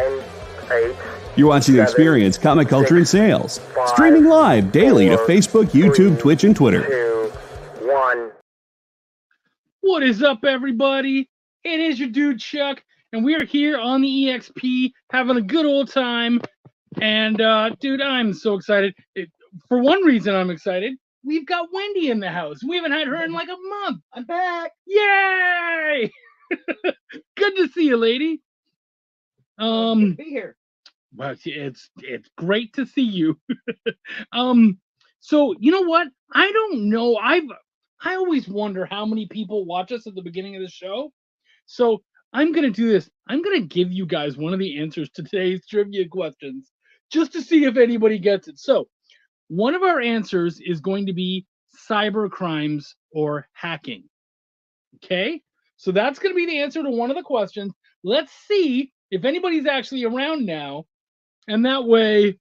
8. You're watching Experience Comic Culture and Sales. Streaming live daily to Facebook, YouTube, Twitch, and Twitter. 2, 1. What is up, everybody? It is your dude, Chuck, and we are here on the EXP having a good old time. And, dude, I'm so excited. For one reason I'm excited, we've got Wendy in the house. We haven't had her in like a month. I'm back. Yay! Good to see you, lady. Good to be here. Well, it's great to see you. So you know what? I don't know. I always wonder how many people watch us at the beginning of the show. So I'm gonna do this. I'm gonna give you guys one of the answers to today's trivia questions, just to see if anybody gets it. So one of our answers is going to be cyber crimes or hacking. Okay, so that's going to be the answer to one of the questions. Let's see if anybody's actually around now. And that way,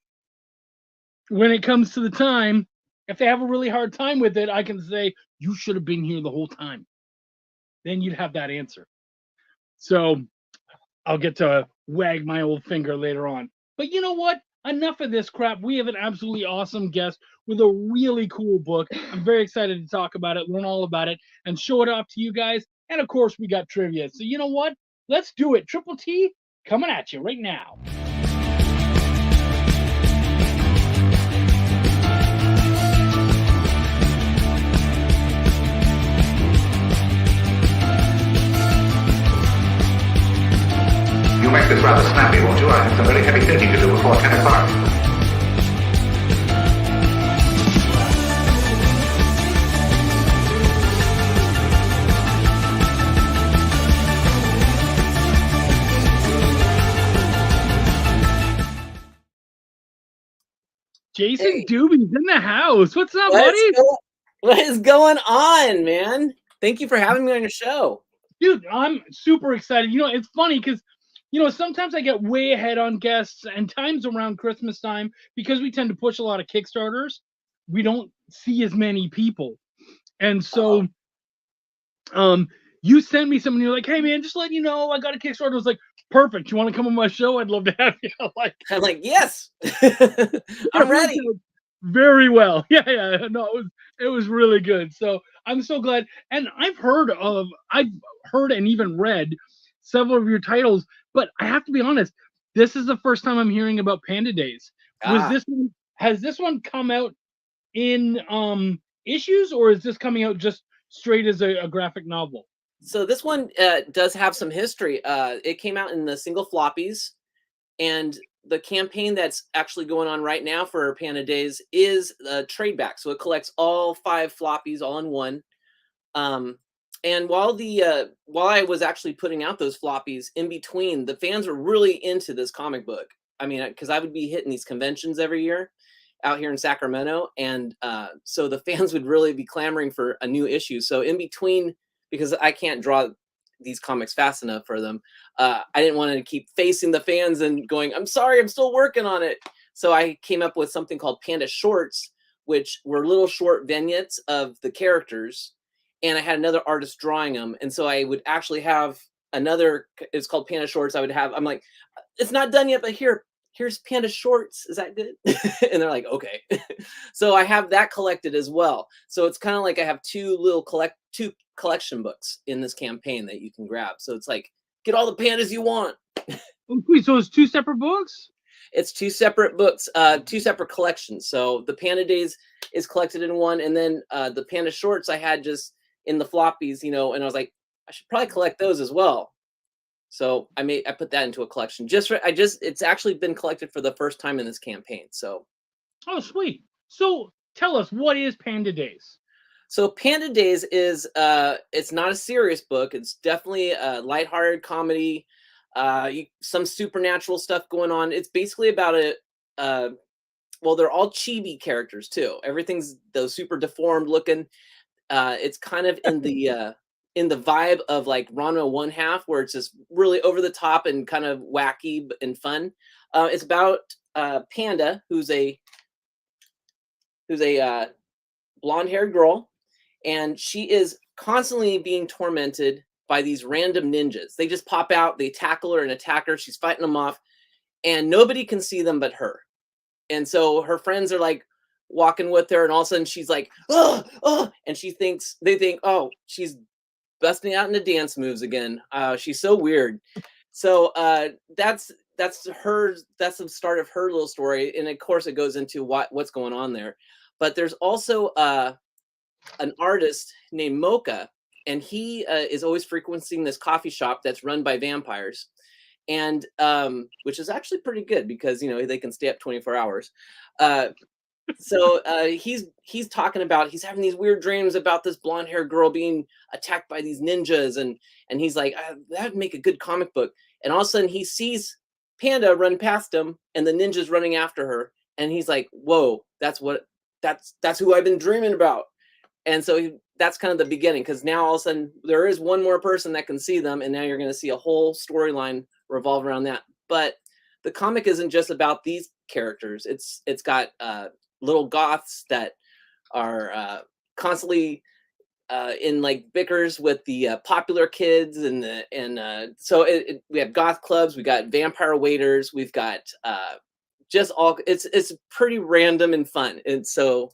when it comes to the time, if they have a really hard time with it, I can say, you should have been here the whole time. Then you'd have that answer. So I'll get to wag my old finger later on. But you know what? Enough of this crap. We have an absolutely awesome guest with a really cool book. I'm very excited to talk about it, learn all about it, and show it off to you guys. And of course, we got trivia. So you know what? Let's do it. Triple T coming at you right now. You'll make this rather snappy, won't you? I have some very heavy thinking to do before 10 o'clock. Jason Hey. Doobie's in the house. What's up, buddy? What is going on, man? Thank you for having me on your show. Dude, I'm super excited. You know, it's funny because, you know, sometimes I get way ahead on guests, and times around Christmas time, because we tend to push a lot of Kickstarters, we don't see as many people. And so you sent me something, you're like, hey man, just letting you know I got a Kickstarter. I was like, perfect. You want to come on my show? I'd love to have you. I'm like, yes. I'm ready. Very well. Yeah. No, it was really good. So I'm so glad. And I've heard and even read several of your titles, but I have to be honest, this is the first time I'm hearing about Panda Days. Has this one come out in issues, or is this coming out just straight as a graphic novel? So this one does have some history. It came out in the single floppies, and the campaign that's actually going on right now for Panda Days is a trade back. So it collects all 5 floppies all in one. And while I was actually putting out those floppies in between, the fans were really into this comic book. I mean, because I would be hitting these conventions every year out here in Sacramento, and so the fans would really be clamoring for a new issue. So in between, because I can't draw these comics fast enough for them, I didn't want to keep facing the fans and going, I'm sorry, I'm still working on it. So I came up with something called Panda Shorts, which were little short vignettes of the characters. And I had another artist drawing them. And so I would actually have another, it's called Panda Shorts. I'm like, it's not done yet, but here's Panda Shorts. Is that good? And they're like, okay. So I have that collected as well. So it's kind of like I have two collection books in this campaign that you can grab. So it's like, get all the pandas you want. Wait, so it's 2 separate books? It's 2 separate books, 2 separate collections. So the Panda Days is collected in one, and then the Panda Shorts I had just in the floppies, you know, and I was like, I should probably collect those as well. So I put that into a collection. It's actually been collected for the first time in this campaign. So, oh sweet. So tell us, what is Panda Days? So Panda Days is it's not a serious book. It's definitely a lighthearted comedy. Some supernatural stuff going on. It's basically about well, they're all chibi characters too. Everything's those super deformed looking. It's kind of in the vibe of like Ranma 1/2, where it's just really over the top and kind of wacky and fun. It's about Panda, who's a blonde-haired girl, and she is constantly being tormented by these random ninjas. They just pop out, they tackle her and attack her. She's fighting them off, and nobody can see them but her. And so her friends are like walking with her, and all of a sudden she's like, oh, oh, and they think, oh, she's busting out into dance moves again. She's so weird. So that's the start of her little story, and of course it goes into what's going on there. But there's also an artist named Mocha, and he is always frequenting this coffee shop that's run by vampires, and which is actually pretty good because they can stay up 24 hours. So he's talking about, he's having these weird dreams about this blonde haired girl being attacked by these ninjas, and he's like, that would make a good comic book. And all of a sudden he sees Panda run past him and the ninjas running after her, and he's like, whoa, that's who I've been dreaming about. And so that's kind of the beginning, because now all of a sudden there is one more person that can see them, and now you're going to see a whole storyline revolve around that. But the comic isn't just about these characters. It's got little goths that are constantly in like bickers with the popular kids, so we have goth clubs, we got vampire waiters, we've got just all. It's pretty random and fun, and so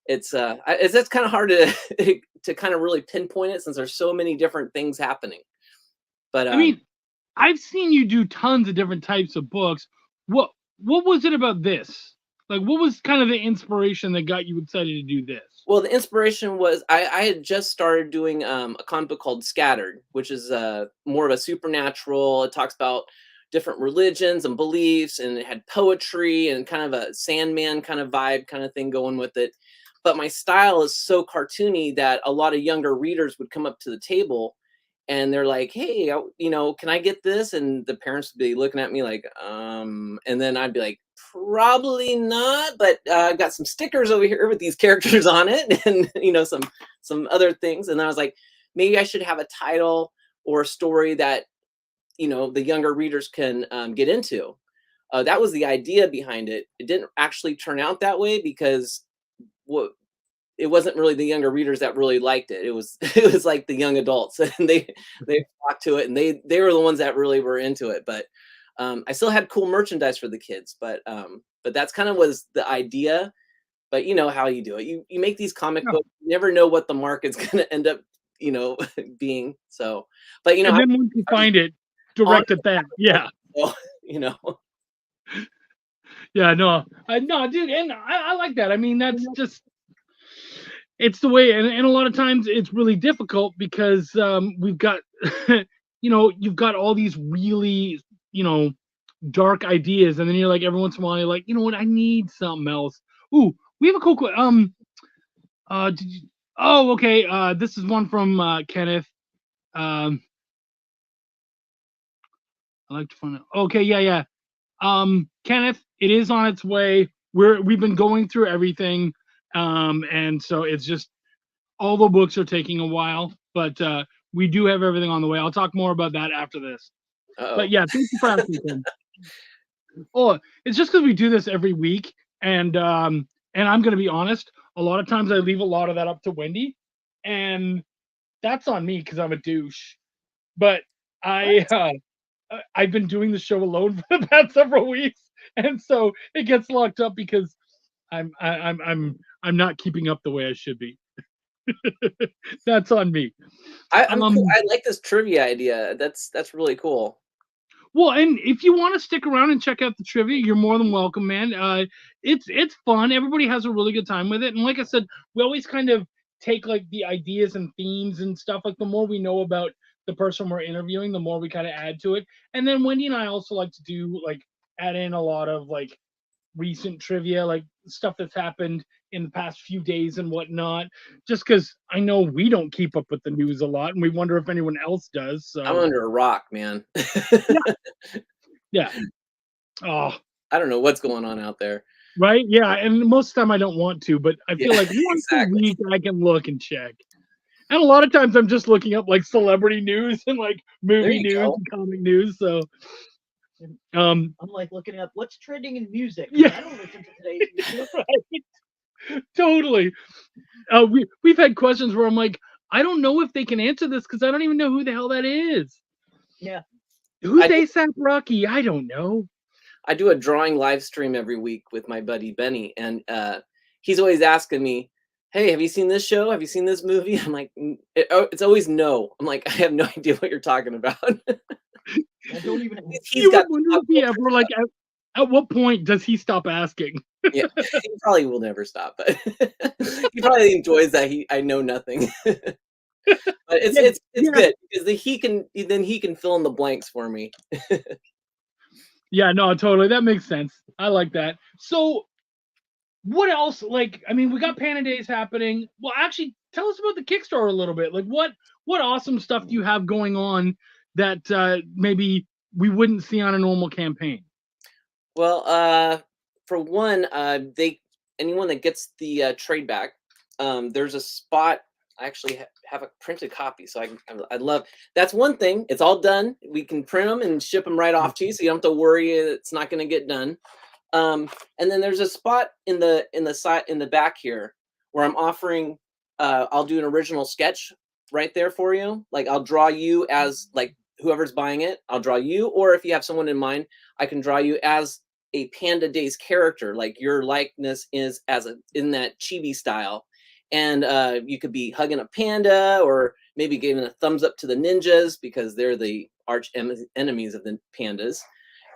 it's kind of hard to kind of really pinpoint it, since there's so many different things happening. But I mean, I've seen you do tons of different types of books. What was it about this? Like, what was kind of the inspiration that got you excited to do this? Well, the inspiration was I had just started doing a comic book called Scattered, which is more of a supernatural. It talks about different religions and beliefs, and it had poetry and kind of a Sandman kind of vibe kind of thing going with it. But my style is so cartoony that a lot of younger readers would come up to the table and they're like, hey, can I get this? And the parents would be looking at me like, and then I'd be like, probably not, but I've got some stickers over here with these characters on it, and some other things. And then I was like, maybe I should have a title or a story that the younger readers can get into. That was the idea behind it. It didn't actually turn out that way, because it wasn't really the younger readers that really liked it. It was like the young adults, and they flocked to it, and they were the ones that really were into it. But I still had cool merchandise for the kids, but that's kind of was the idea. But you know how you do it. You make these comic books, you never know what the market's going to end up, being. So, but and then once you find it, direct at that. Yeah. So, Yeah, no, dude, and I like that. I mean, that's just, it's the way, and a lot of times it's really difficult because we've got, you've got all these really, dark ideas, and then you're like, every once in a while, you're like, you know what, I need something else. Ooh, we have a cool, okay, this is one from Kenneth. I like to find out. Okay, yeah. Kenneth, it is on its way. We've been going through everything, and so it's just all the books are taking a while, but we do have everything on the way. I'll talk more about that after this. Uh-oh. But yeah, thank you for asking. Oh, it's just because we do this every week, and I'm gonna be honest. A lot of times I leave a lot of that up to Wendy, and that's on me because I'm a douche. But I've been doing the show alone for the past several weeks, and so it gets locked up because I'm not keeping up the way I should be. That's on me. I like this trivia idea. That's really cool. Well, and if you want to stick around and check out the trivia, you're more than welcome, man. It's fun. Everybody has a really good time with it, and like I said, we always kind of take like the ideas and themes and stuff. Like the more we know about the person we're interviewing, the more we kind of add to it. And then Wendy and I also like to do like add in a lot of like recent trivia, like stuff that's happened in the past few days and whatnot, just because I know we don't keep up with the news a lot, and we wonder if anyone else does. So I'm under a rock, man. Yeah. Oh, I don't know what's going on out there. Right? Yeah, and most of the time I don't want to, but I feel like once exactly. a week I can look and check. And a lot of times I'm just looking up like celebrity news and like movie news and comic news. So I'm like looking up what's trending in music. Yeah. I don't listen to today's music. Right. Totally. We've had questions where I'm like, I don't know if they can answer this because I don't even know who the hell that is. Yeah. Who's ASAP Rocky? I don't know. I do a drawing live stream every week with my buddy Benny, and he's always asking me, "Hey, have you seen this show? Have you seen this movie?" I'm like, it's always no. I'm like, I have no idea what you're talking about. I don't even. He's You would got wonder if he ever like at what point does he stop asking? yeah, he probably will never stop, but he probably enjoys that I know nothing. But it's Yeah. good because he can fill in the blanks for me. Yeah, no, totally. That makes sense. I like that. So, what else? Like, I mean, we got Panda Days happening. Well, actually, tell us about the Kickstarter a little bit. Like, what awesome stuff do you have going on that maybe we wouldn't see on a normal campaign? Well, for one, anyone that gets the trade back, there's a spot. I actually have a printed copy, so I love. That's one thing. It's all done. We can print them and ship them right off to you, so you don't have to worry it's not going to get done. And then there's a spot in the back here where I'm offering. I'll do an original sketch right there for you. Like I'll draw you as like whoever's buying it. I'll draw you, or if you have someone in mind, I can draw you as a Panda Days character. Like your likeness is in that chibi style. And you could be hugging a panda or maybe giving a thumbs up to the ninjas because they're the arch enemies of the pandas.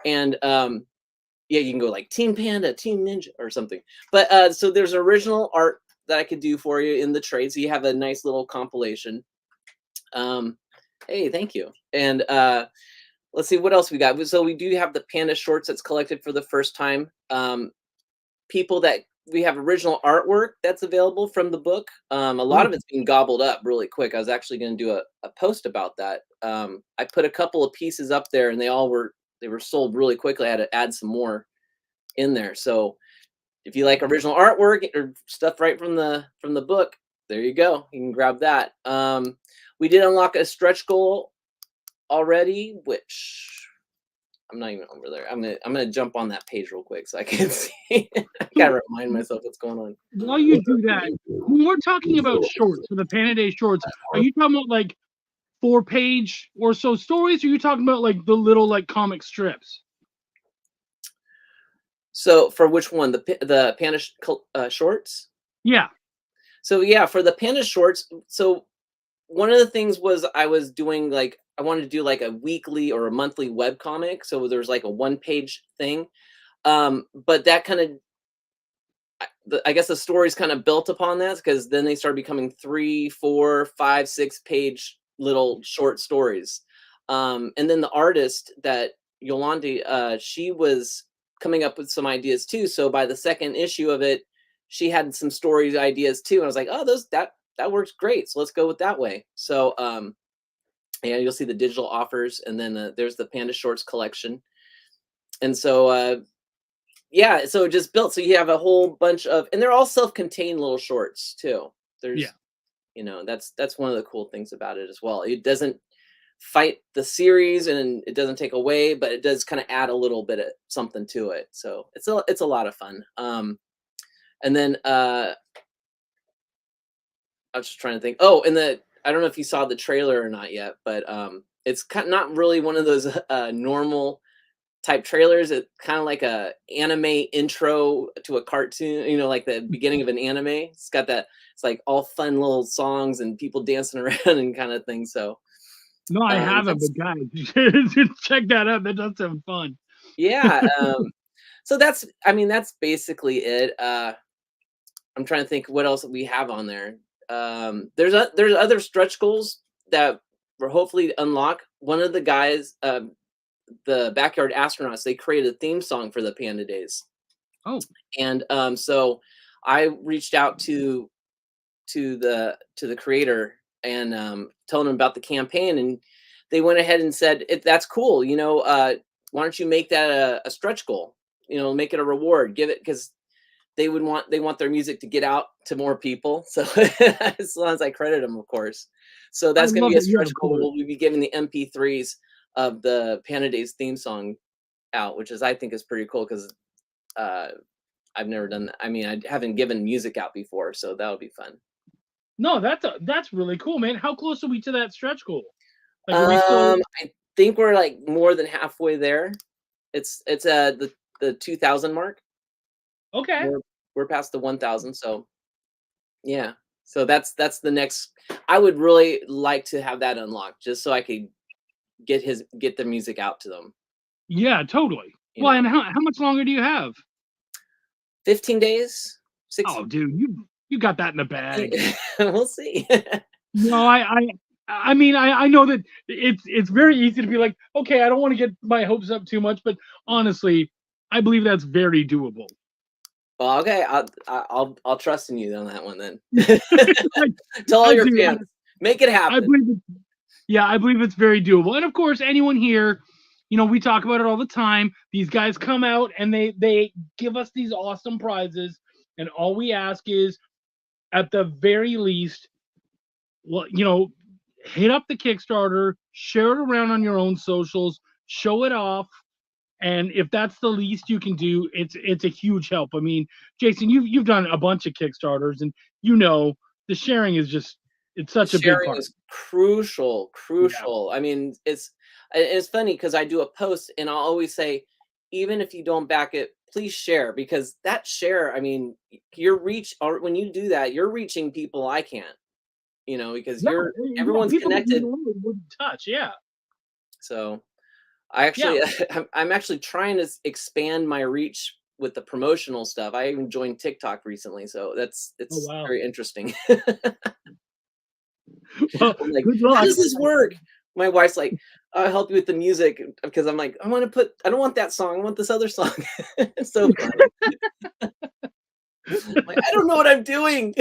And yeah, you can go like Team Panda, Team Ninja or something. But so there's original art that I could do for you in the trade. So you have a nice little compilation. Hey, thank you. And let's see what else we got. So we do have the Panda shorts that's collected for the first time. People that we have original artwork that's available from the book. A lot of it's being gobbled up really quick. I was actually going to do a post about that. I put a couple of pieces up there, and they were sold really quickly. I had to add some more in there. So if you like original artwork or stuff right from the book, there you go. You can grab that. We did unlock a stretch goal already, which I'm not even over there. I'm gonna jump on that page real quick so I can see. I gotta remind myself what's going on. While you do that, when we're talking about shorts for the Panda Day shorts, are you talking about like 4-page or so stories, or are you talking about like the little like comic strips? So for which one? The Panda shorts? Yeah. So yeah, for the Panda shorts. So one of the things was I was doing like I wanted to do like a weekly or a monthly web comic. So there's like a 1-page thing. But that kind of I guess the stories kind of built upon that because then they started becoming 3, 4, 5, 6-page little short stories. And then the artist that Yolandi, she was coming up with some ideas too. So by the second issue of it, she had some story ideas too. And I was like, oh, that works great. So let's go with that way. So yeah, you'll see the digital offers, and then there's the Panda Shorts collection. And so yeah, so it just built. So you have a whole bunch of, and they're all self-contained little shorts too. There's, that's one of the cool things about it as well. It doesn't fight the series, and it doesn't take away, but it does kind of add a little bit of something to it. So it's a lot of fun. And then I was just trying to think. Oh, and I don't know if you saw the trailer or not yet, but it's not really one of those normal type trailers. It's kind of like a anime intro to a cartoon, like the beginning of an anime. It's got that, it's like all fun little songs and people dancing around and kind of thing. So no, I haven't, but guys, you should check that out. That does sound fun. Yeah. So that's basically it. I'm trying to think what else we have on there. There's other stretch goals that we're hopefully unlock. One of the guys, the Backyard Astronauts, they created a theme song for the Panda Days. Oh. And so I reached out to the creator and told him about the campaign, and they went ahead and said, that's cool. Why don't you make that a stretch goal? Make it a reward. Give it, because they want their music to get out to more people. So as long as I credit them, of course. So that's going to be a stretch goal. We'll be giving the MP3s of the Panda Days theme song out, which I think is pretty cool because I've never done that. I haven't given music out before, so that'll be fun. No, that's really cool, man. How close are we to that stretch goal? Like, I think we're like more than halfway there. It's the 2,000 mark. Okay. We're past the 1,000, so yeah. So that's the next. I would really like to have that unlocked just so I could get the music out to them. Yeah, totally. You Well, know, and how much longer do you have? 15 days, Oh, dude, you got that in the bag. we'll see. No, I mean, I know that it's very easy to be like, okay, I don't want to get my hopes up too much, but honestly, I believe that's very doable. Well, okay, I'll trust in you on that one then. I, Tell all I your do. fans, make it I happen. believe yeah, I believe it's very doable. And of course, anyone here, we talk about it all the time. These guys come out and they give us these awesome prizes, and all we ask is, at the very least, well, hit up the Kickstarter, share it around on your own socials, show it off, and if that's the least you can do, it's a huge help. I mean, Jason, you've done a bunch of Kickstarters, and the sharing is it's such a big Sharing part. is crucial. I mean, it's funny because I do a post and I'll always say, even if you don't back it, please share, because that share, I mean, your reach, or when you do that, you're reaching people I can't, because everyone's people that you connected. normally wouldn't touch. Yeah. So I Yeah. actually, I'm actually trying to expand my reach with the promotional stuff. I even joined TikTok recently, so it's wow. very interesting. Well, I'm like, good how luck. does this work? My wife's like, I'll help you with the music, because I'm like, I don't want that song. I want this other song. It's so funny. Like, I don't know what I'm doing.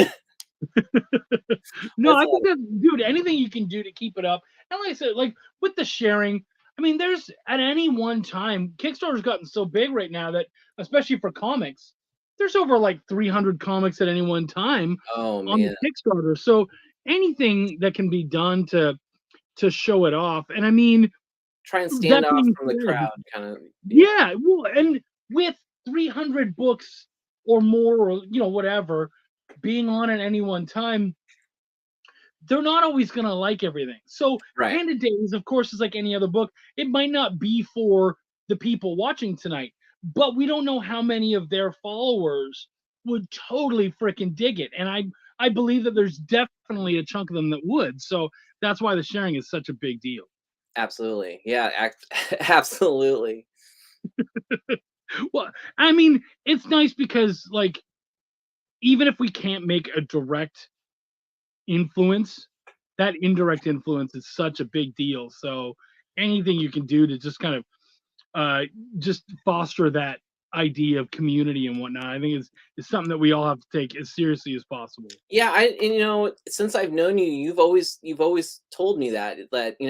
No, That's I think that, dude, anything you can do to keep it up. And like I said, like with the sharing, I mean, there's at any one time, Kickstarter's gotten so big right now that, especially for comics, there's over like 300 comics at any one time Oh on the man, Kickstarter. So anything that can be done to show it off. And I mean, try and stand that off being from the said, crowd, kind of. yeah, well, and with 300 books or more, or whatever, being on at any one time, they're not always going to like everything. So Right. Panda Days, of course, is like any other book. It might not be for the people watching tonight, but we don't know how many of their followers would totally freaking dig it. And I believe that there's definitely a chunk of them that would. So that's why the sharing is such a big deal. Absolutely, yeah, absolutely. Well, I mean, it's nice because, like, even if we can't make a direct influence, that indirect influence is such a big deal. So anything you can do to just kind of just foster that idea of community and whatnot, I think is something that we all have to take as seriously as possible. Yeah, and since I've known you, you've always told me that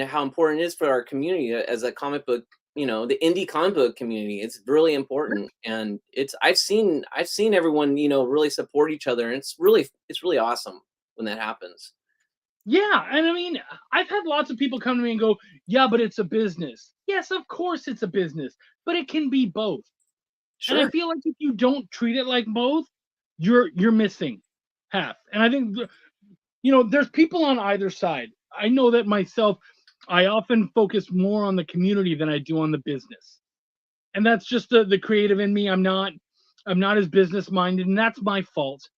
how important it is for our community as a comic book, the indie comic book community. It's really important, and I've seen everyone really support each other, and it's really awesome when that happens. Yeah, and I mean, I've had lots of people come to me and go, "Yeah, but it's a business." Yes, of course it's a business, but it can be both. And I Sure. feel like if you don't treat it like both, you're missing half. And I think there's people on either side. I know that myself. I often focus more on the community than I do on the business, and that's just the creative in me. I'm not as business minded, and that's my fault.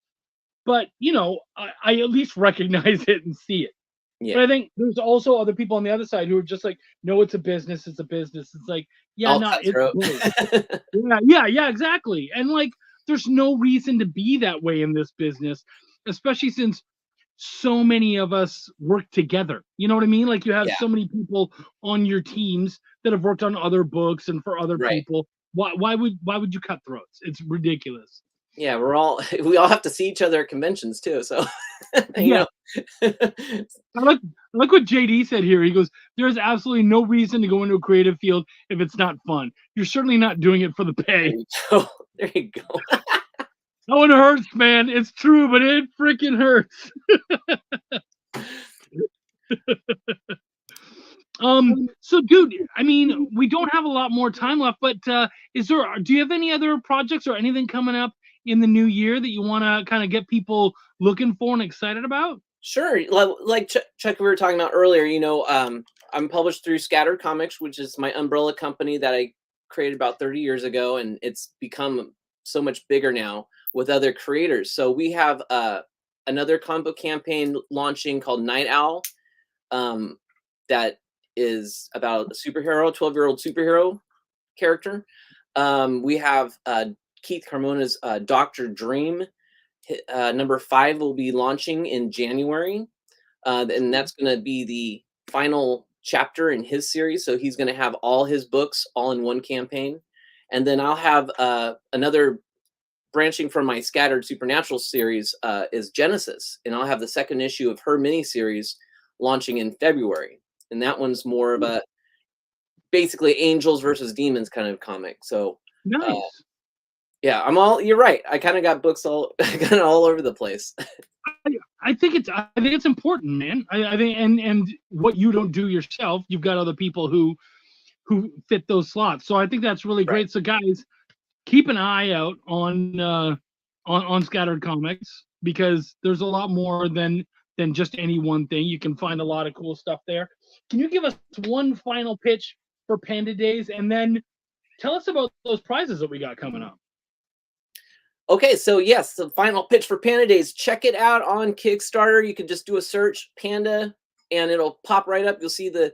But I at least recognize it and see it. But Yeah. I think there's also other people on the other side who are just like, no, it's a business. It's a business. It's like, yeah, All no, it's cutthroat. both. Yeah, exactly. And like, there's no reason to be that way in this business, especially since so many of us work together. You know what I mean? Like, you have Yeah. so many people on your teams that have worked on other books and for other Right. people. Why would you cut throats? It's ridiculous. Yeah, we all have to see each other at conventions too. So Yeah. I like what JD said here. He goes, "There's absolutely no reason to go into a creative field if it's not fun. You're certainly not doing it for the pay." There you go. That one hurts, man. It's true, but it freaking hurts. So dude, I mean, we don't have a lot more time left, but do you have any other projects or anything coming up in the new year that you want to kind of get people looking for and excited about? Sure. Like Chuck, we were talking about earlier, I'm published through Scattered Comics, which is my umbrella company that I created about 30 years ago, and it's become so much bigger now with other creators. So we have another comic book campaign launching called Night Owl, that is about a superhero, 12-year-old superhero character. We have Keith Carmona's Dr. Dream. Number 5 will be launching in January, and that's going to be the final chapter in his series. So he's going to have all his books all in one campaign. And then I'll have another branching from my Scattered Supernatural series is Genesis. And I'll have the second issue of her miniseries launching in February. And that one's more of a basically angels versus demons kind of comic. So Nice. yeah, you're right. I kind of got books all over the place. I think it's important, man. I think and what you don't do yourself, you've got other people who fit those slots. So I think that's really great. So guys, keep an eye out on Scattered Comics, because there's a lot more than just any one thing. You can find a lot of cool stuff there. Can you give us one final pitch for Panda Days, and then tell us about those prizes that we got coming up? Okay, so yes, the final pitch for Panda Days. Check it out on Kickstarter. You can just do a search, Panda, and it'll pop right up. You'll see the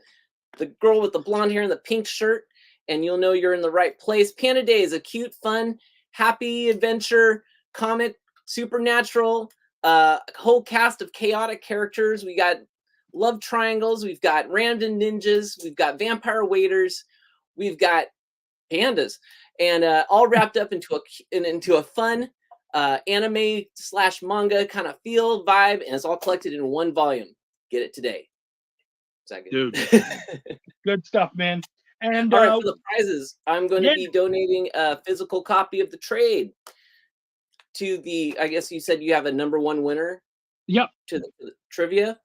girl with the blonde hair and the pink shirt, and you'll know you're in the right place. Panda Days, a cute, fun, happy adventure comic, supernatural, whole cast of chaotic characters. We got love triangles. We've got random ninjas. We've got vampire waiters. We've got pandas. And all wrapped up into a fun anime/manga kind of feel vibe, and it's all collected in one volume. Get it today. Is that good? Dude, good stuff, man. And all right, for the prizes, I'm going to be donating a physical copy of the trade to the. I guess you said you have a number 1 winner. Yep. To the trivia,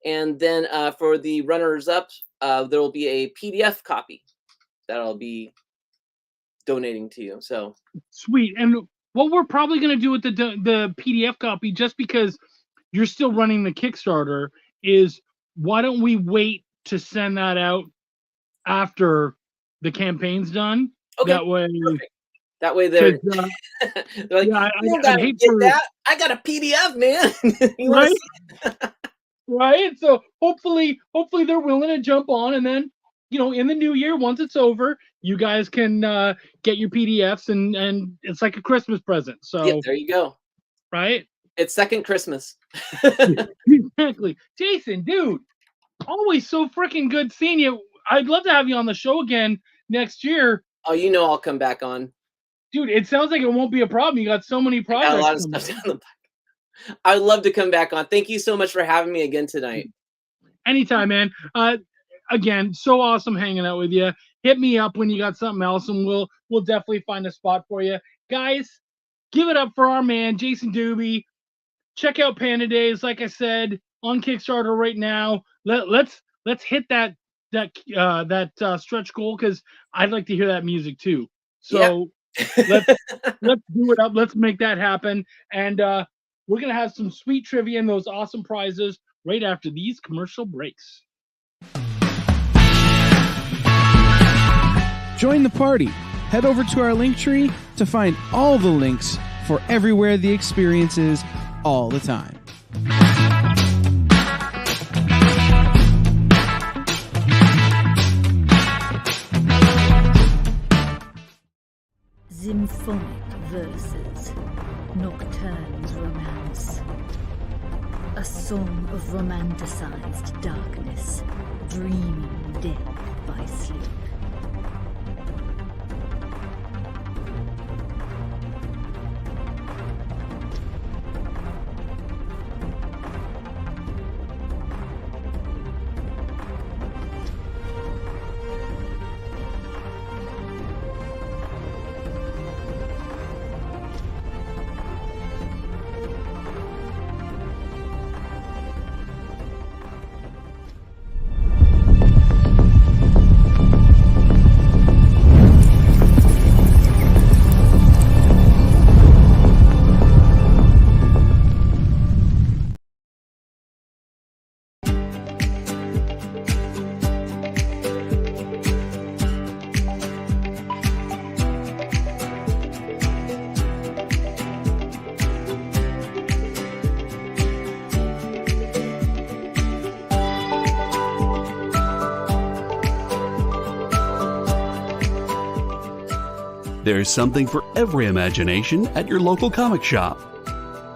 and then for the runners-up, there will be a PDF copy that I'll be donating to you. So sweet. And what we're probably going to do with the PDF copy, just because you're still running the Kickstarter, is why don't we wait to send that out after the campaign's done? Okay, that way perfect. That way they're like, yeah, I hate get that. I got a PDF, man. Right? Right. So hopefully they're willing to jump on, and then in the new year, once it's over, you guys can get your PDFs, and it's like a Christmas present. So yeah, there you go. Right? It's second Christmas. Exactly. Jason, dude, always so freaking good seeing you. I'd love to have you on the show again next year. Oh, I'll come back on. Dude, it sounds like it won't be a problem. You got so many projects. Got a lot of stuff down the back. I'd love to come back on. Thank you so much for having me again tonight. Anytime, man. Again, so awesome hanging out with you. Hit me up when you got something else, and we'll definitely find a spot for you. Guys, give it up for our man, Jason Doobie. Check out Panda Days, like I said, on Kickstarter right now. Let's hit that stretch goal, because I'd like to hear that music too. So let's do it up. Let's make that happen. And we're gonna have some sweet trivia and those awesome prizes right after these commercial breaks. Join the party. Head over to our Linktree to find all the links for everywhere the experience is all the time. Symphonic verses, Nocturne's romance. A song of romanticized darkness, dreaming death by sleep. There's something for every imagination at your local comic shop.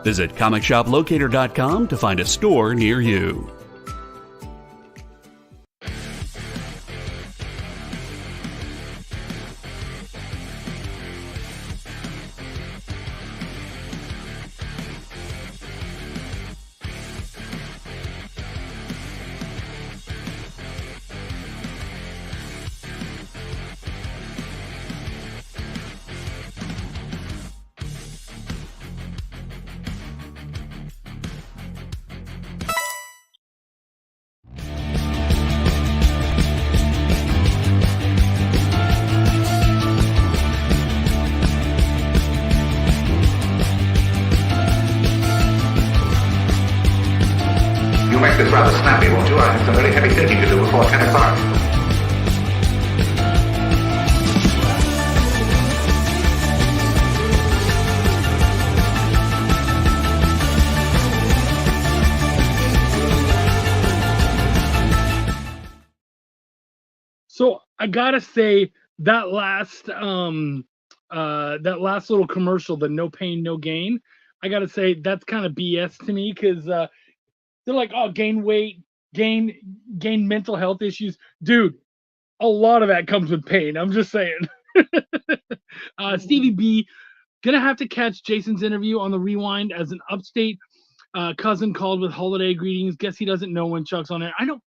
Visit comicshoplocator.com to find a store near you. You'll make this rather snappy, won't you? I have some very heavy thinking to do before 10 o'clock. So I gotta say that last little commercial, the no pain, no gain, I gotta say that's kind of BS to me, because they're like, oh, gain weight, gain mental health issues. Dude, a lot of that comes with pain. I'm just saying. Stevie B, gonna have to catch Jason's interview on the rewind as an upstate cousin called with holiday greetings. Guess he doesn't know when Chuck's on air. I know,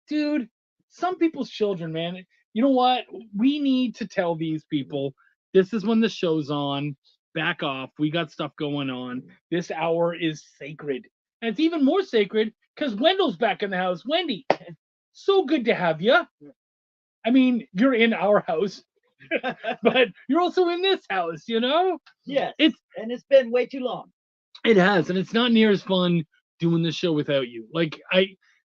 dude. Some people's children, man. You know what? We need to tell these people this is when the show's on. Back off. We got stuff going on. This hour is sacred. And it's even more sacred because Wendell's back in the house. Wendy, so good to have you. I mean, you're in our house, but you're also in this house, you know? Yes. And it's been way too long. It has, and it's not near as fun doing this show without you. Like,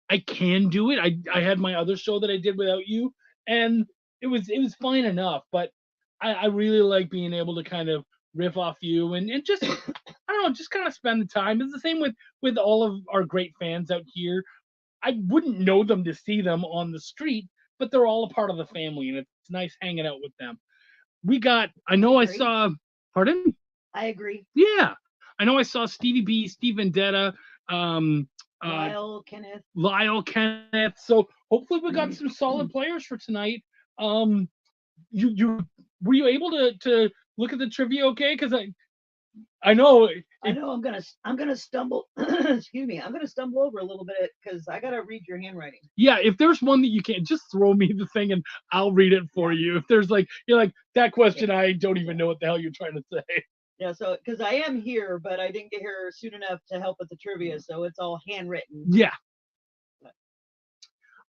I can do it. I had my other show that I did without you, and it was fine enough. But I really like being able to kind of riff off you and just I don't know, just kind of spend the time. It's the same with all of our great fans out here. I wouldn't know them to see them on the street, but they're all a part of the family, and it's nice hanging out with them. I saw. Pardon? I agree. Yeah, I know I saw Stevie B, Steve Vendetta. Lyle Kenneth. So hopefully we got some solid players for tonight. You were you able to look at the trivia okay? Because I know I'm gonna stumble. Excuse me. I'm gonna stumble over a little bit because I gotta read your handwriting. Yeah, if there's one that you can't, just throw me the thing and I'll read it for you. If there's you're like that question, I don't even know what the hell you're trying to say. Yeah, so because I am here, but I didn't get here soon enough to help with the trivia, so it's all handwritten. Yeah.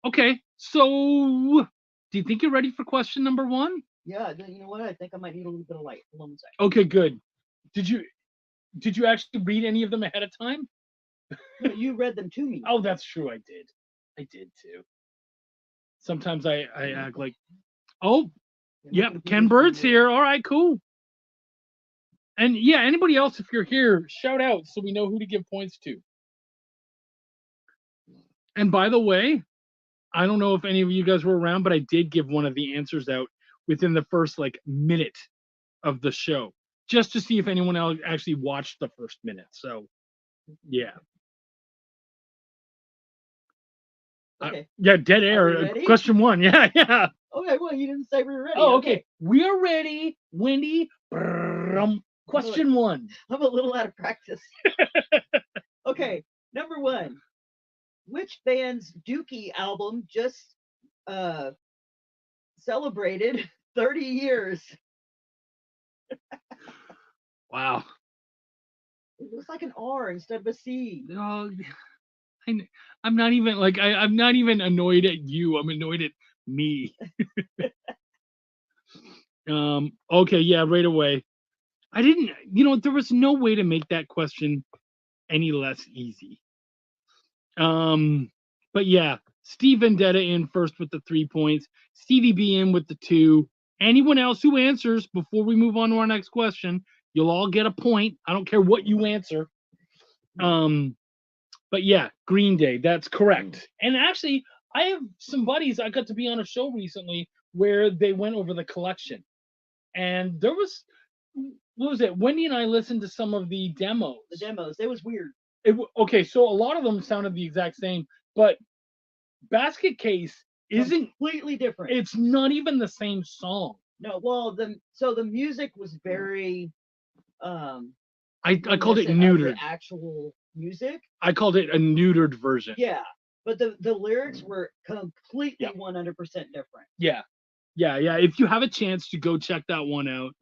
Okay, so do you think you're ready for question number 1? Yeah, you know what? I think I might need a little bit of light. Hold on a second. Okay, good. Did you actually read any of them ahead of time? No, you read them to me. Oh, that's true. I did too. Sometimes I act like, oh, yep, Ken Bird's here. All right, cool. And yeah, anybody else, if you're here, shout out so we know who to give points to. And by the way, I don't know if any of you guys were around, but I did give one of the answers out within the first minute of the show, just to see if anyone else actually watched the first minute. So, yeah. Okay. Yeah, dead air. Question 1. Yeah. Okay, well, you didn't say we were ready. Oh, okay. We are ready, Wendy. Question 1. I'm a little out of practice. Okay, number 1. Which band's Dookie album just celebrated 30 years? Wow. It looks like an R instead of a C. Oh, I'm not even I'm not even annoyed at you. I'm annoyed at me. Okay, yeah, right away. I didn't, there was no way to make that question any less easy. But yeah, Steve Vendetta in first with the 3 points, Stevie B in with the 2. Anyone else who answers before we move on to our next question, you'll all get a point. I don't care what you answer. But yeah, Green Day, that's correct. And actually, I have some buddies, I got to be on a show recently where they went over the collection. And there was, what was it? Wendy and I listened to some of the demos. The demos. It was weird. Okay, so a lot of them sounded the exact same, but Basket Case isn't Completely different. It's not even the same song. No, well, the music was very I called it reminiscent of neutered. the actual music. I called it a neutered version. Yeah, but the lyrics were completely Yeah. 100% different. Yeah. If you have a chance to go check that one out,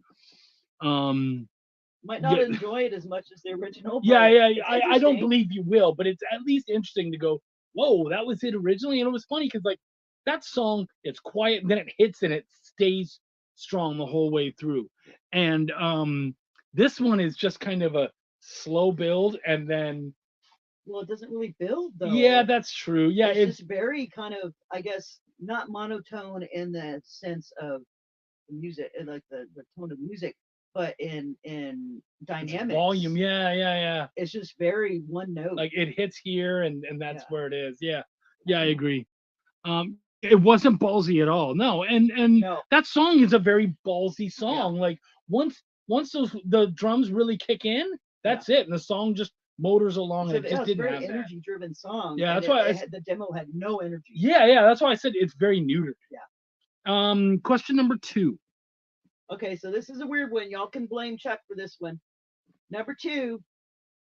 Might not Yeah. enjoy it as much as the original. but yeah, it's I don't interesting. believe you will, but it's at least interesting to go, whoa, that was it originally. And it was funny because like that song, it's quiet, and then it hits and it stays strong the whole way through. And this one is just kind of a slow build, and then Well, it doesn't really build though. yeah, that's true. Yeah, it's just very kind of, I guess, not monotone in the sense of the music, like the tone of music, but in dynamics. volume. Yeah. It's just very one note. Like it hits here, and that's Yeah. where it is. Yeah, I agree. It wasn't ballsy at all. No, and No. that song is a very ballsy song. Like once the drums really kick in, that's it, and the song just motors along, and it just It's a didn't very have that. energy driven song. Yeah, and that's why the demo had no energy. Yeah, that's why I said it's very neutered. Yeah. Question number 2. Okay, so this is a weird one. Y'all can blame Chuck for this one. Number 2,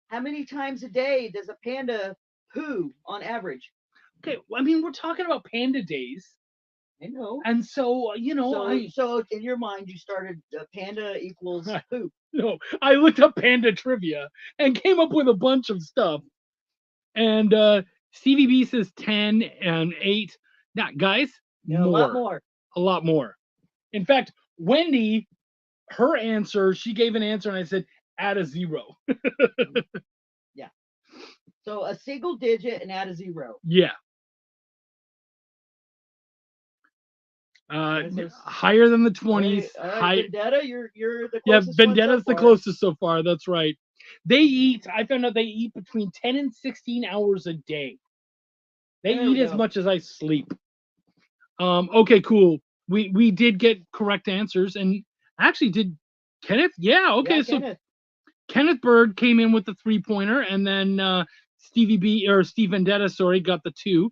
how many times a day does a panda poo on average? Okay, I mean we're talking about panda days, I know. and so So in your mind, you started panda equals poop. I looked up panda trivia and came up with a bunch of stuff. And Stevie B says 10 and 8. Now, guys, No, a lot more. In fact, Wendy, her answer, she gave an answer, and I said add a 0. Yeah. So a single digit and add a 0. Yeah. This is- Higher than the 20s. All right, Vendetta, you're the closest. Yeah, one Vendetta's so the far. closest so far. That's right. I found out they eat between 10 and 16 hours a day. They There we eat as go. much as I sleep. Okay, cool. We did get correct answers, and actually did Kenneth? Yeah, okay. Yeah, So Kenneth Bird came in with the 3-pointer, and then Steve Vendetta, got the 2.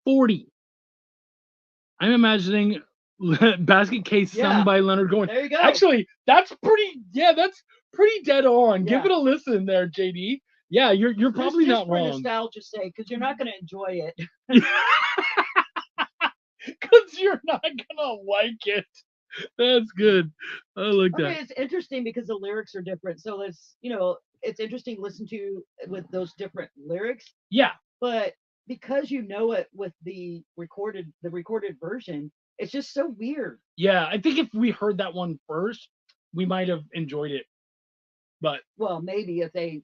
40. I'm imagining Basket Case sung Yeah. by Leonard Cohen. There you go. Actually, that's pretty dead on. Give Yeah. it a listen there, JD. Yeah, you're probably just not for wrong. nostalgia's sake, because you're not going to enjoy it. Because you're not gonna like it. That's good. I like Okay, that. it's interesting because the lyrics are different. So it's interesting to listen to with those different lyrics. Yeah. But because you know it with the recorded version, it's just so weird. Yeah, I think if we heard that one first, we might have enjoyed it. But Well, maybe if they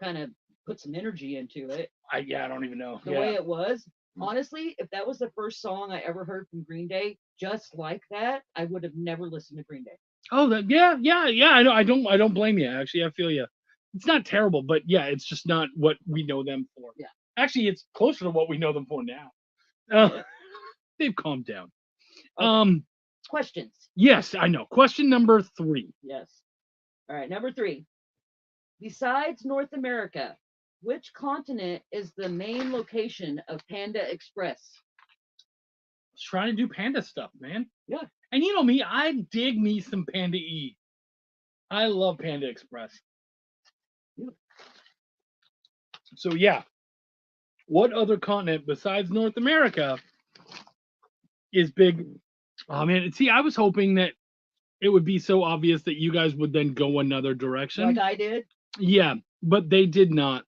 kind of put some energy into it, I don't even know. the way it was. Honestly, if that was the first song I ever heard from Green Day, just like that, I would have never listened to Green Day. Oh, yeah. I know. I don't blame you. Actually, I feel you. It's not terrible, but yeah, it's just not what we know them for. Yeah. Actually, it's closer to what we know them for now. They've calmed down. Okay. Questions. Yes, I know. Question number 3. Yes. All right, number 3. Besides North America, which continent is the main location of Panda Express? I was trying to do panda stuff, man. Yeah. And you know me, I dig me some Panda E. I love Panda Express. Yeah. So yeah, what other continent besides North America is big? Oh man, see, I was hoping that it would be so obvious that you guys would then go another direction. Like I did? Yeah, but they did not.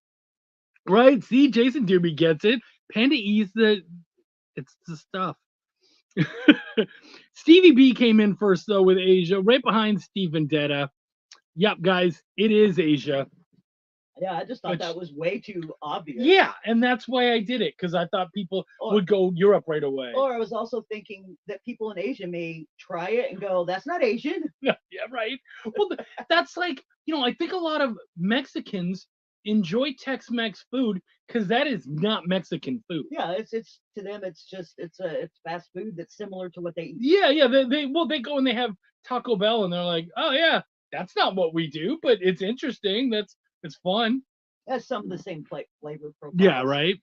Right? See, Jason Doobie gets it. Panda E's it's the stuff. Stevie B came in first though with Asia, right behind Steve Vendetta. Yep, guys, it is Asia. Yeah, I just thought that was way too obvious. Yeah, and that's why I did it, because I thought people would go Europe right away. Or I was also thinking that people in Asia may try it and go, that's not Asian. Yeah, right. Well, that's like, I think a lot of Mexicans enjoy Tex-Mex food because that is not Mexican food. Yeah, it's to them it's fast food that's similar to what they eat. Yeah. They go and they have Taco Bell and they're like, oh yeah, that's not what we do, but it's interesting. It's fun. Has some of the same flavor profiles. Yeah, right.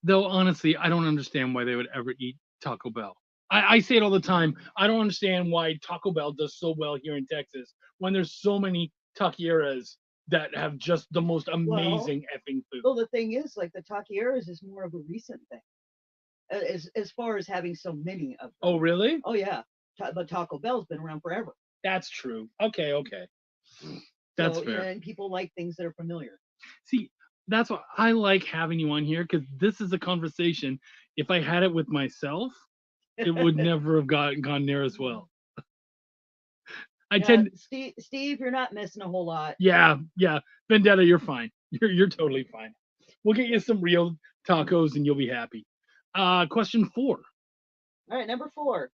Though honestly, I don't understand why they would ever eat Taco Bell. I say it all the time. I don't understand why Taco Bell does so well here in Texas when there's so many taqueras that have just the most amazing effing food. Well, the thing is, like the taqueras is more of a recent thing, as far as having so many of them. Oh, really? Oh yeah, but Taco Bell's been around forever. That's true. Okay. That's fair. And people like things that are familiar. See, that's why I like having you on here because this is a conversation. If I had it with myself, it would never have gone near as well. Steve, you're not missing a whole lot. Yeah. Vendetta, you're fine. You're totally fine. We'll get you some real tacos and you'll be happy. Question 4. All right, number 4.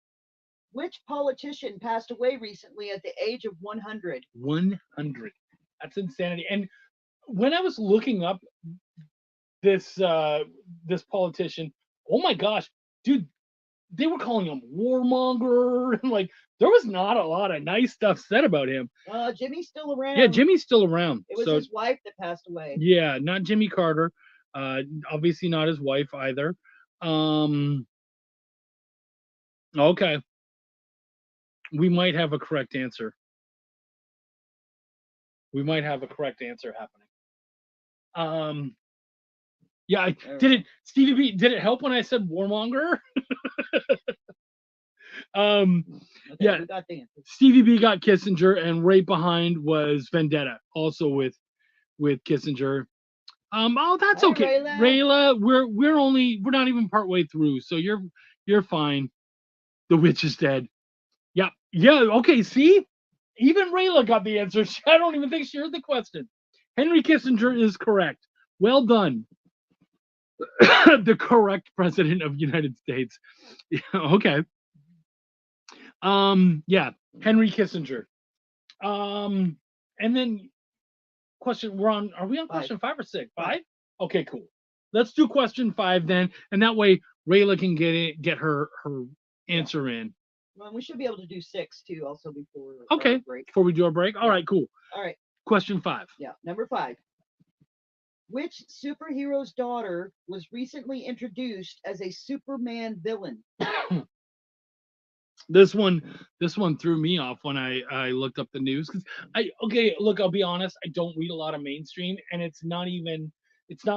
Which politician passed away recently at the age of 100? 100. That's insanity. And when I was looking up this politician, oh my gosh, dude, they were calling him warmonger. Like there was not a lot of nice stuff said about him. Jimmy's still around. Yeah, Jimmy's still around. It was his wife that passed away. Yeah, not Jimmy Carter. Obviously not his wife either. Okay. We might have a correct answer. Happening. Yeah, Stevie B, did it help when I said warmonger? Okay, yeah, we got the answer. Stevie B got Kissinger, and right behind was Vendetta, also with Kissinger. Oh, that's okay, Rayla. We're not even partway through, so you're fine. The witch is dead. Yeah. Okay. See, even Rayla got the answer. I don't even think she heard the question. Henry Kissinger is correct. Well done. The correct president of the United States. Okay. Yeah, Henry Kissinger. And then are we on question 5 or 6? 5? Okay, cool. Let's do question 5 then, and that way Rayla can get her answer in. Well, we should be able to do 6 too, also before break. Before we do our break. All right, cool. All right. Question 5. Yeah, number 5. Which superhero's daughter was recently introduced as a Superman villain? This one threw me off when I looked up the news because I'll be honest, I don't read a lot of mainstream, and it's not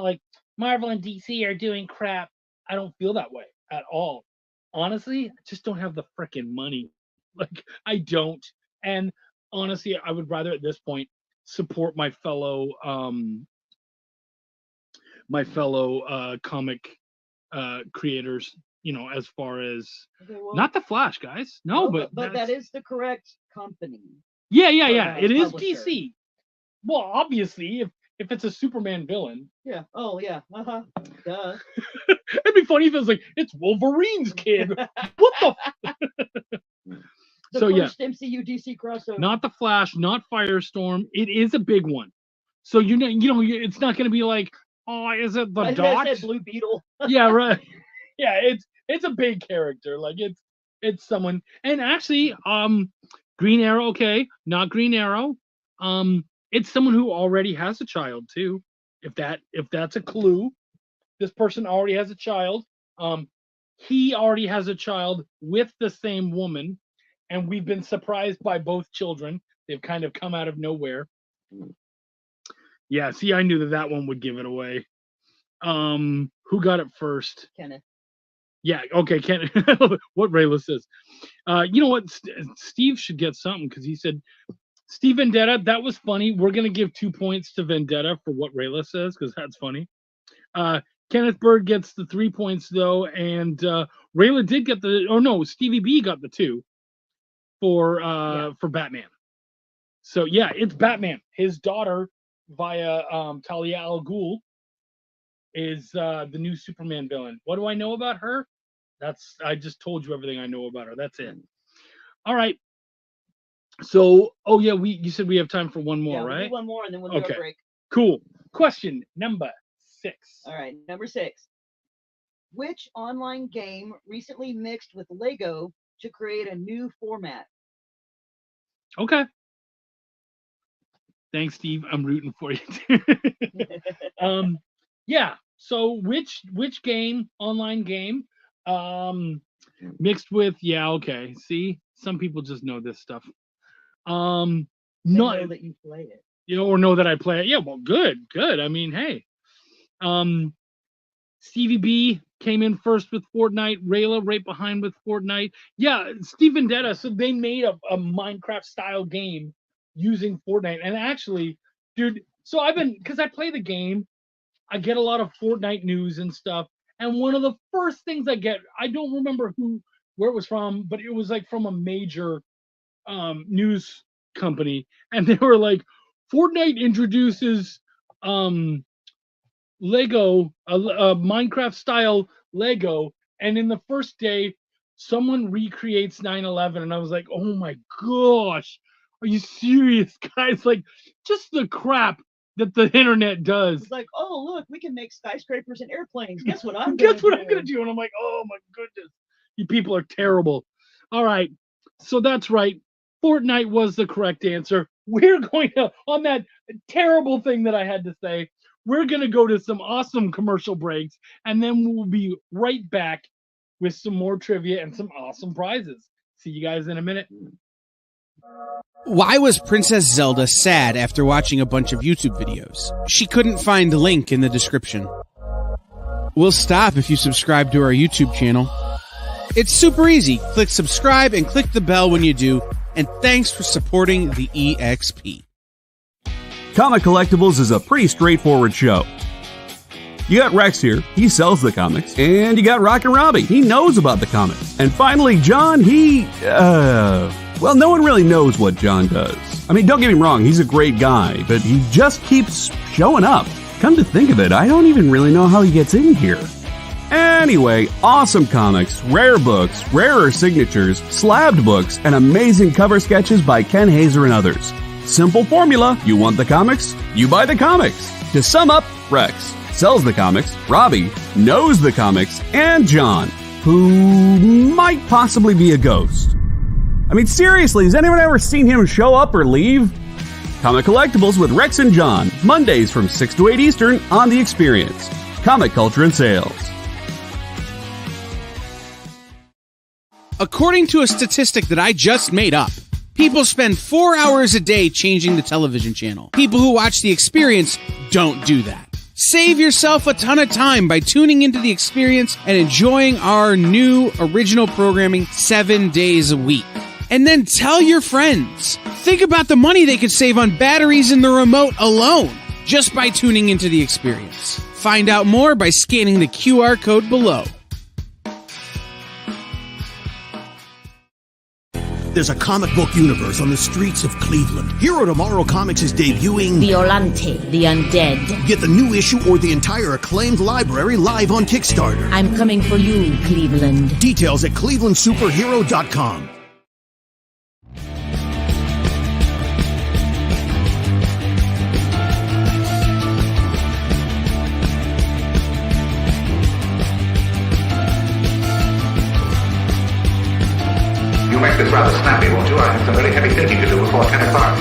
like Marvel and DC are doing crap. I don't feel that way at all. Honestly, I just don't have the freaking money. Like I don't. And honestly, I would rather at this point support my fellow comic creators, as far as not the Flash, guys. No, but that is the correct company. Yeah. It is publisher. DC. Well, obviously, if it's a Superman villain. Yeah. Oh yeah. Duh. It'd be funny if it was like it's Wolverine's kid. What the? The first MCU DC crossover. Not the Flash, not Firestorm. It is a big one. So it's not going to be like, oh, is it the Dot? I said Blue Beetle. Yeah, right. Yeah, it's a big character. Like it's someone. And actually, Green Arrow. Okay, not Green Arrow. It's someone who already has a child too. If that's a clue, this person already has a child. He already has a child with the same woman, and we've been surprised by both children. They've kind of come out of nowhere. Yeah, see, I knew that one would give it away. Who got it first? Kenneth. Yeah, okay, Kenneth. What Rayla says. You know what? Steve should get something because he said, Steve Vendetta, that was funny. We're going to give 2 points to Vendetta for what Rayla says because that's funny. Kenneth Bird gets the 3 points, though, and Rayla did get Stevie B got the 2 for Batman. So, yeah, it's Batman. His daughter, via Talia al Ghul, is the new Superman villain. What do I know about her? I just told you everything I know about her. That's it. All right. So, oh yeah, you said we have time for one more, Yeah, we'll right? do one more and then we'll do Okay. a break. Cool. Question number 6. All right, number 6. Which online game recently mixed with Lego to create a new format? Okay. Thanks, Steve. I'm rooting for you. Yeah. So which game, online game, mixed with okay. See, some people just know this stuff. They Not know that you play it. or know that I play it. Yeah, well, good. I mean, hey. Stevie B came in first with Fortnite. Rayla right behind with Fortnite. Yeah, Steve Vendetta. So they made a Minecraft style game using Fortnite. And actually, dude, so because I play the game, I get a lot of Fortnite news and stuff. And one of the first things I get, I don't remember where it was from, but it was like from a major news company. And they were like, Fortnite introduces Lego, a Minecraft style Lego, and in the first day, someone recreates 9/11, and I was like, oh my gosh, are you serious, guys? Like, just the crap that the internet does. It's like, oh look, we can make skyscrapers and airplanes. Guess what I'm Guess what gonna I'm gonna do? And I'm like, oh my goodness, you people are terrible. All right, so that's right. Fortnite was the correct answer. We're going to, on that terrible thing that I had to say, we're going to go to some awesome commercial breaks, and then we'll be right back with some more trivia and some awesome prizes. See you guys in a minute. Why was Princess Zelda sad after watching a bunch of YouTube videos? She couldn't find a link in the description. We'll stop if you subscribe to our YouTube channel. It's super easy. Click subscribe and click the bell when you do. And thanks for supporting the EXP. Comic Collectibles is a pretty straightforward show. You got Rex here, he sells the comics, and you got Rockin' Robbie, he knows about the comics. And finally, John, well, no one really knows what John does. I mean, don't get me wrong, he's a great guy, but he just keeps showing up. Come to think of it, I don't even really know how he gets in here. Anyway, awesome comics, rare books, rarer signatures, slabbed books, and amazing cover sketches by Ken Hazer and others. Simple formula, you want the comics, you buy the comics. To sum up, Rex sells the comics, Robbie knows the comics, and John, who might possibly be a ghost. I mean, seriously, has anyone ever seen him show up or leave? Comic Collectibles with Rex and John, Mondays from 6 to 8 Eastern on The Experience. Comic Culture and Sales. According to a statistic that I just made up, people spend 4 hours a day changing the television channel. People who watch The Experience don't do that. Save yourself a ton of time by tuning into The Experience and enjoying our new original programming 7 days a week. And then tell your friends. Think about the money they could save on batteries in the remote alone just by tuning into The Experience. Find out more by scanning the QR code below. There's a comic book universe on the streets of Cleveland. Hero Tomorrow Comics is debuting Violante, the Undead. Get the new issue or the entire acclaimed library live on Kickstarter. I'm coming for you, Cleveland. Details at clevelandsuperhero.com. You make this rather snappy, won't you? I have some very heavy thinking to do before 10 o'clock.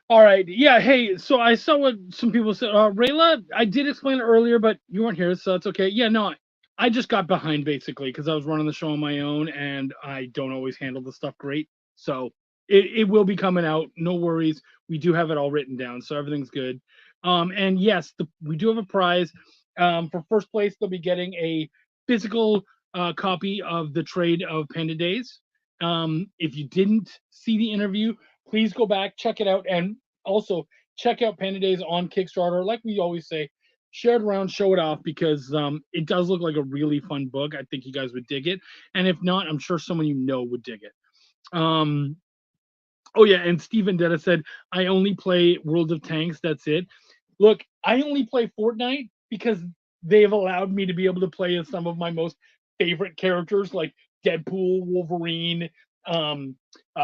All right. Yeah. Hey, so I saw what some people said. Rayla, I did explain it earlier, but you weren't here, so it's okay. Yeah, no, I just got behind basically because I was running the show on my own and I don't always handle the stuff great. So it will be coming out. No worries. We do have it all written down, so everything's good. And yes, we do have a prize. For first place, they'll be getting a physical copy of the trade of Panda Days. If you didn't see the interview, please go back, check it out, and also check out Panda Days on Kickstarter. Like we always say, share it around, show it off, because it does look like a really fun book. I think you guys would dig it. And if not, I'm sure someone you know would dig it. Oh yeah, and Steve Vendetta said, "I only play World of Tanks. That's it." Look, I only play Fortnite because they've allowed me to be able to play as some of my most favorite characters, like Deadpool, Wolverine,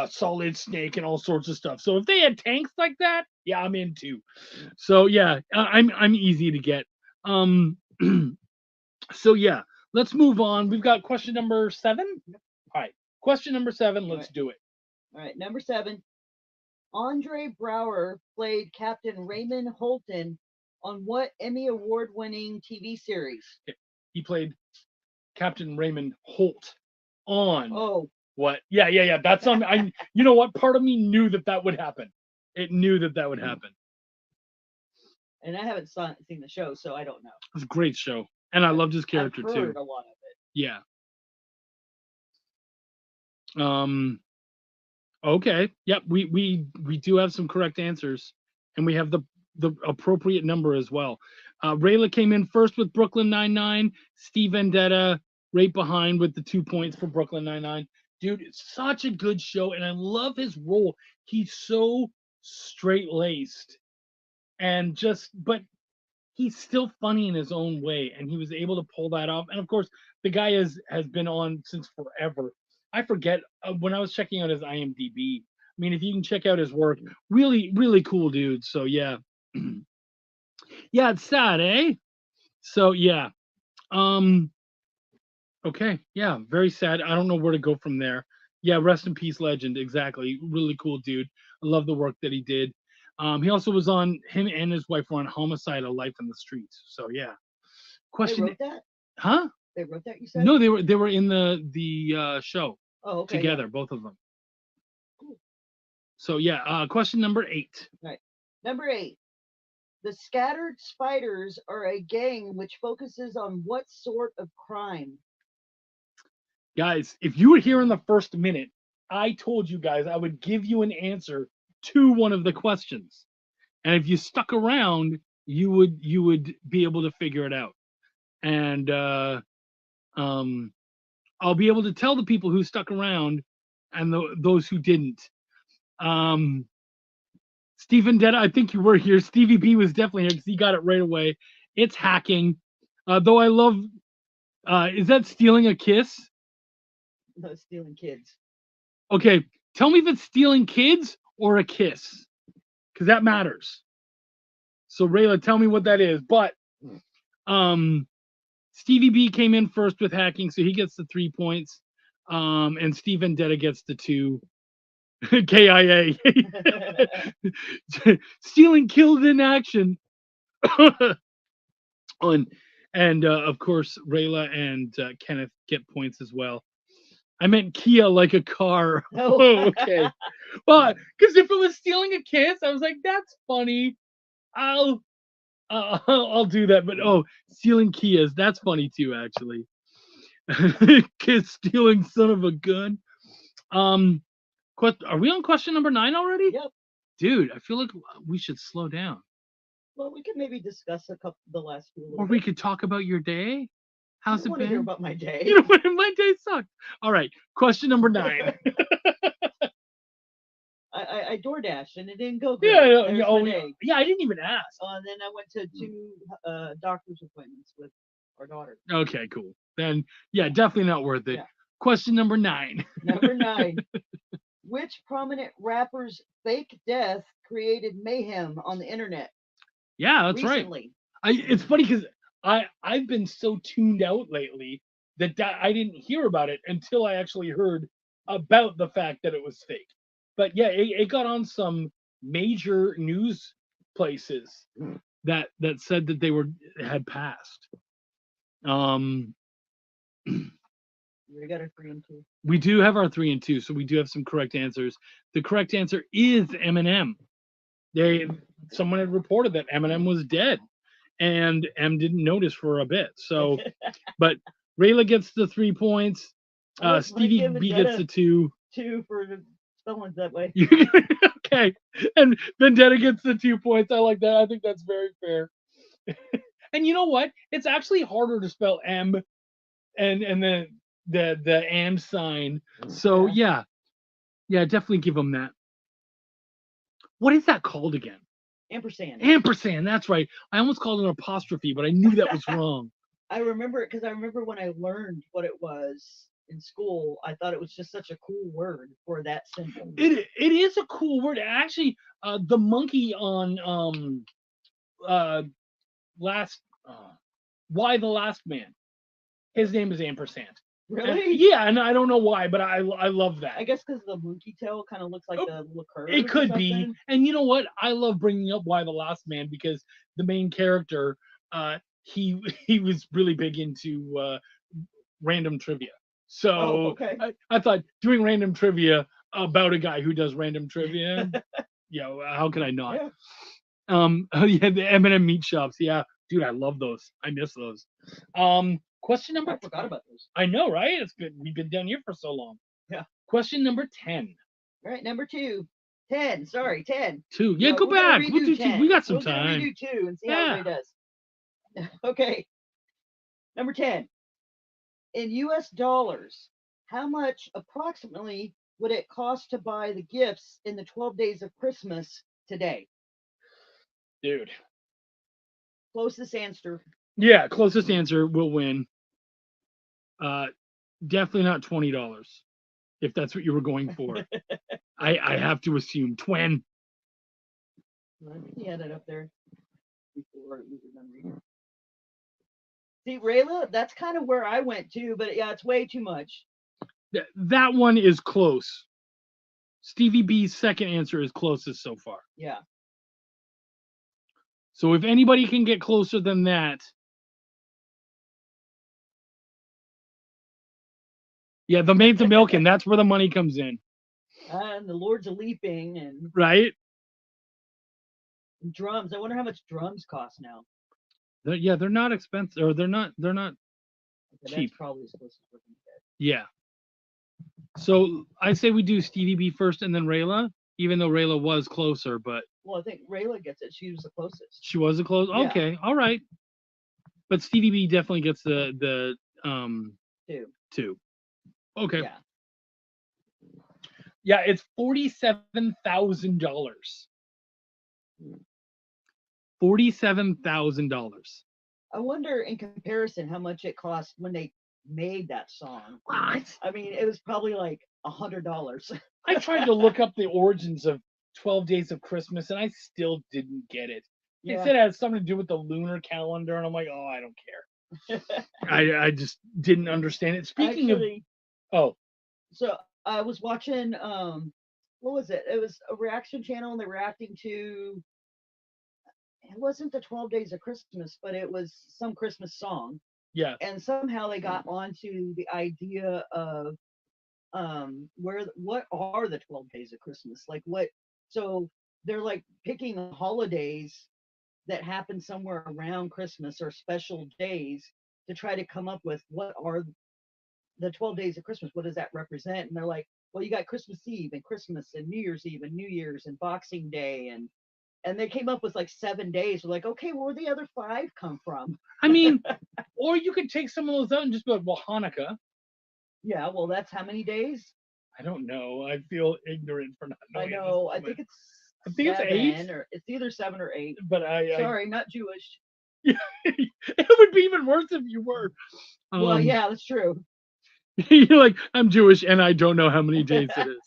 Solid Snake, and all sorts of stuff. So if they had tanks like that, yeah, I'm in too. So yeah, I'm easy to get. Um, so yeah, let's move on. We've got question number 7. All right, question number 7. Let's do it. All right, number 7. Andre Brower played Captain Raymond Holton on what Emmy Award-winning TV series? He played Captain Raymond Holt on. Oh, what? Yeah. That's on. I. You know what? Part of me knew that would happen. It knew that would happen. And I haven't seen the show, so I don't know. It was a great show, and I loved his character I've heard too. a lot of it. Yeah. Okay. Yep. We do have some correct answers, and we have the appropriate number as well. Rayla came in first with Brooklyn Nine-Nine. Steve Vendetta right behind with the 2 points for Brooklyn Nine-Nine. Dude, it's such a good show, and I love his role. He's so straight-laced, and but he's still funny in his own way, and he was able to pull that off. And of course, the guy has been on since forever. I forget when I was checking out his IMDb. I mean, if you can check out his work, really, really cool dude. So yeah, yeah, it's sad, eh? So yeah, okay, yeah, very sad. I don't know where to go from there. Yeah, rest in peace, legend. Exactly, really cool dude. I love the work that he did. He also was on. Him and his wife were on Homicide: A Life in the Streets. So yeah. Question. They wrote that? Huh? They wrote that, you said? No, they were in the show. Oh, okay. Together, Yeah. both of them. Cool. So yeah, question number 8. Right. Number 8. The Scattered Spiders are a gang which focuses on what sort of crime? Guys, if you were here in the first minute, I told you guys I would give you an answer to one of the questions. And if you stuck around, you would be able to figure it out. And I'll be able to tell the people who stuck around and those who didn't. Stephen Detta, I think you were here. Stevie B was definitely here because he got it right away. It's hacking. Though I love, is that stealing a kiss? No, stealing kids. Okay, tell me if it's stealing kids or a kiss, because that matters. So Rayla, tell me what that is. But Stevie B came in first with hacking, so he gets the 3 points. And Steve Vendetta gets the 2. KIA. Stealing killed in action. And of course, Rayla and Kenneth get points as well. I meant Kia like a car. Oh, okay. But because if it was stealing a kiss, I was like, that's funny. I'll do that. But stealing Kias, that's funny too, actually. Kiss stealing son of a gun. Are we on question number 9 already? Yep. Dude, I feel like we should slow down. Well, we could maybe discuss the last few. Or we could talk about your day. How's it been? I want to hear about my day. You know what? My day sucked. All right, question number 9. I DoorDashed and it didn't go great. Yeah, I didn't even ask. And then I went to 2 doctor's appointments with our daughter. Okay, cool. Then, yeah, definitely not worth it. Yeah. Question number 9. Number 9. Which prominent rapper's fake death created mayhem on the internet? Yeah, that's recently? Right. It's funny because I've been so tuned out lately that I didn't hear about it until I actually heard about the fact that it was fake. But yeah, it got on some major news places that said that they had passed. We got our 3 and 2. We do have our 3 and 2, so we do have some correct answers. The correct answer is Eminem. Someone had reported that Eminem was dead, and M didn't notice for a bit. So, but Rayla gets the 3 points. Stevie B gets the 2. 2 for spelling that way. Okay, and Vendetta gets the 2 points. I like that. I think that's very fair. And you know what? It's actually harder to spell M, and then the and sign. So yeah, definitely give them that. What is that called again? Ampersand. Ampersand. That's right. I almost called it an apostrophe, but I knew that was wrong. I remember it because I remember when I learned what it was in school. I thought it was just such a cool word for that symbol. It is a cool word. Actually, the monkey on Why the Last Man. His name is Ampersand. Really? Yeah, and I don't know why, but I love that. I guess because the monkey tail kind of looks like the little curve. It could be. And you know what? I love bringing up Why the Last Man because the main character, he was really big into random trivia. So okay. I thought doing random trivia about a guy who does random trivia, how could I not? Yeah. The M&M meat shops. Yeah, dude, I love those. I miss those. Question number. I forgot about those. I know, right? It's good. We've been down here for so long. Yeah. Question number 10. All right, number 2. 10. Sorry, 10. 2. Yeah, go back. We'll do 2. We got some time. We'll do 2 and see how it does. Okay. Number 10. In U.S. dollars, how much approximately would it cost to buy the gifts in the 12 days of Christmas today? Dude. Closest answer. Yeah, closest answer will win. Definitely not $20, if that's what you were going for. I have to assume twin. He had it up there before we were done reading. See, Rayla, that's kind of where I went to, but yeah, it's way too much. That one is close. Stevie B's second answer is closest so far. Yeah. So if anybody can get closer than that. Yeah, the maids of milking, that's where the money comes in. And the Lords of Leaping and right. And drums. I wonder how much drums cost now. They're not expensive, or they're not cheap. That's probably as close as we're gonna get. Yeah. So I say we do Stevie B first and then Rayla, even though Rayla was closer, but well, I think Rayla gets it. She was the closest. She was the closest. Yeah. Okay, all right. But Stevie B definitely gets the 2. Okay. Yeah. Yeah, it's $47,000. $47,000. I wonder, in comparison, how much it cost when they made that song. What? I mean, it was probably like $100. I tried to look up the origins of 12 Days of Christmas, and I still didn't get it. They said it had something to do with the lunar calendar, and I'm like, oh, I don't care. I just didn't understand it. Speaking of, so I was watching, what was it? It was a reaction channel, and they were reacting to. It wasn't the 12 Days of Christmas, but it was some Christmas song. Yeah. And somehow they got onto the idea of what are the 12 days of Christmas? Like what? So they're like picking holidays that happen somewhere around Christmas or special days to try to come up with what are the 12 days of Christmas. What does that represent? And they're like, well, you got Christmas Eve and Christmas and New Year's Eve and New Year's and Boxing Day and they came up with like 7 days. We're like, okay, where the other 5 come from? I mean, or you could take some of those out and just be like, well, Hanukkah. Yeah, well, that's how many days? I don't know. I feel ignorant for not knowing. I know. I think it's 8. or it's either 7 or 8. But sorry, not Jewish. It would be even worse if you were. Well, yeah, that's true. You're like, I'm Jewish and I don't know how many days it is.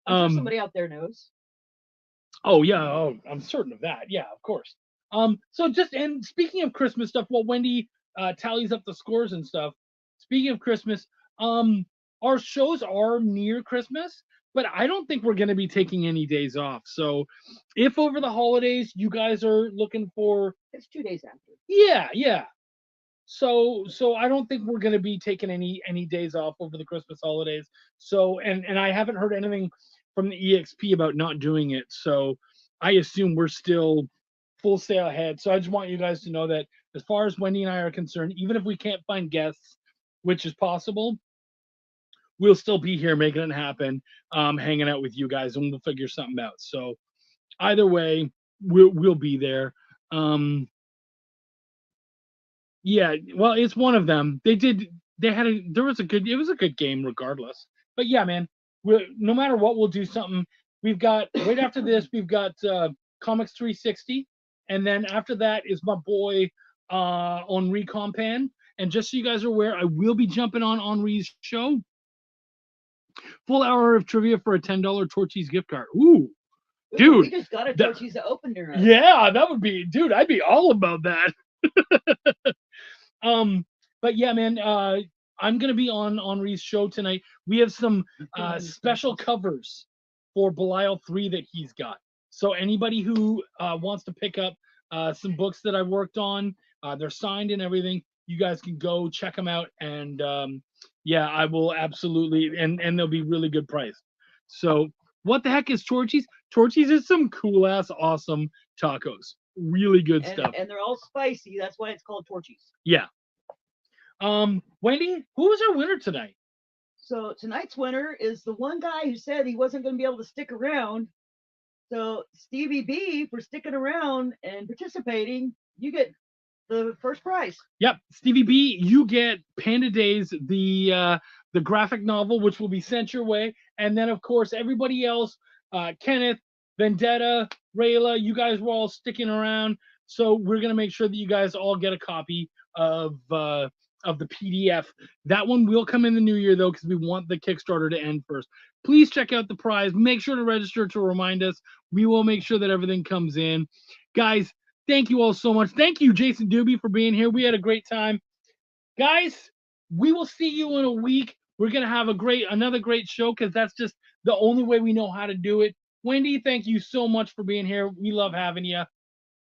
I'm sure somebody out there knows. Oh yeah, I'm certain of that. Yeah, of course. So and speaking of Christmas stuff, while Wendy tallies up the scores and stuff, speaking of Christmas, our shows are near Christmas, but I don't think we're going to be taking any days off. So if over the holidays you guys are looking for, it's 2 days after. Yeah. So I don't think we're going to be taking any days off over the Christmas holidays. So and I haven't heard anything from the EXP about not doing it. So I assume we're still full sail ahead. So I just want you guys to know that as far as Wendy and I are concerned, even if we can't find guests, which is possible, we'll still be here making it happen, hanging out with you guys, and we'll figure something out. So either way, we'll be there. Yeah, well, it's one of them. It was a good game regardless. But yeah, man, no matter what, we'll do something. we've got right after this, we've got Comics 360, and then after that is my boy Henri Compan. And just so you guys are aware, I will be jumping on Henri's show. Full hour of trivia for a $10 Torchies gift card. Ooh, dude, we just got a Torchies that opened there. Yeah, that would be, dude. I'd be all about that. But yeah, man, I'm gonna be on Henri's show tonight. We have some special covers for Belial 3 that he's got. So anybody who wants to pick up some books that I worked on, they're signed and everything. You guys can go check them out, and yeah, I will absolutely, and they'll be really good price. So what the heck is Torchies? Torchies is some cool ass awesome tacos. Really good stuff. And they're all spicy. That's why it's called Torchies. Yeah. Wendy, who was our winner tonight? So tonight's winner is the one guy who said he wasn't going to be able to stick around. So Stevie B, for sticking around and participating, you get the first prize. Yep, Stevie B, you get Panda Days, the graphic novel, which will be sent your way, and then of course everybody else, Kenneth, Vendetta, Rayla, you guys were all sticking around, so we're gonna make sure that you guys all get a copy of the PDF. That one will come in the new year though, because we want the Kickstarter to end first. Please check out the prize. Make sure to register to remind us. We will make sure that everything comes in, guys. Thank you all so much. Thank you, Jason Doobie, for being here. We had a great time. Guys, we will see you in a week. We're going to have another great show because that's just the only way we know how to do it. Wendy, thank you so much for being here. We love having you.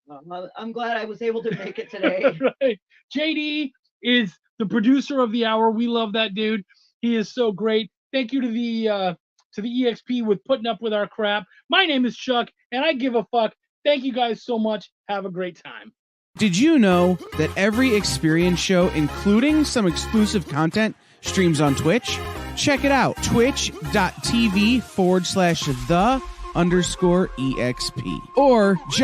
I'm glad I was able to make it today. Right. JD is the producer of the hour. We love that dude. He is so great. Thank you to the EXP with putting up with our crap. My name is Chuck, and I give a fuck. Thank you guys so much. Have a great time. Did you know that every experience show, including some exclusive content, streams on Twitch? Check it out. Twitch.tv/the_EXP. Or just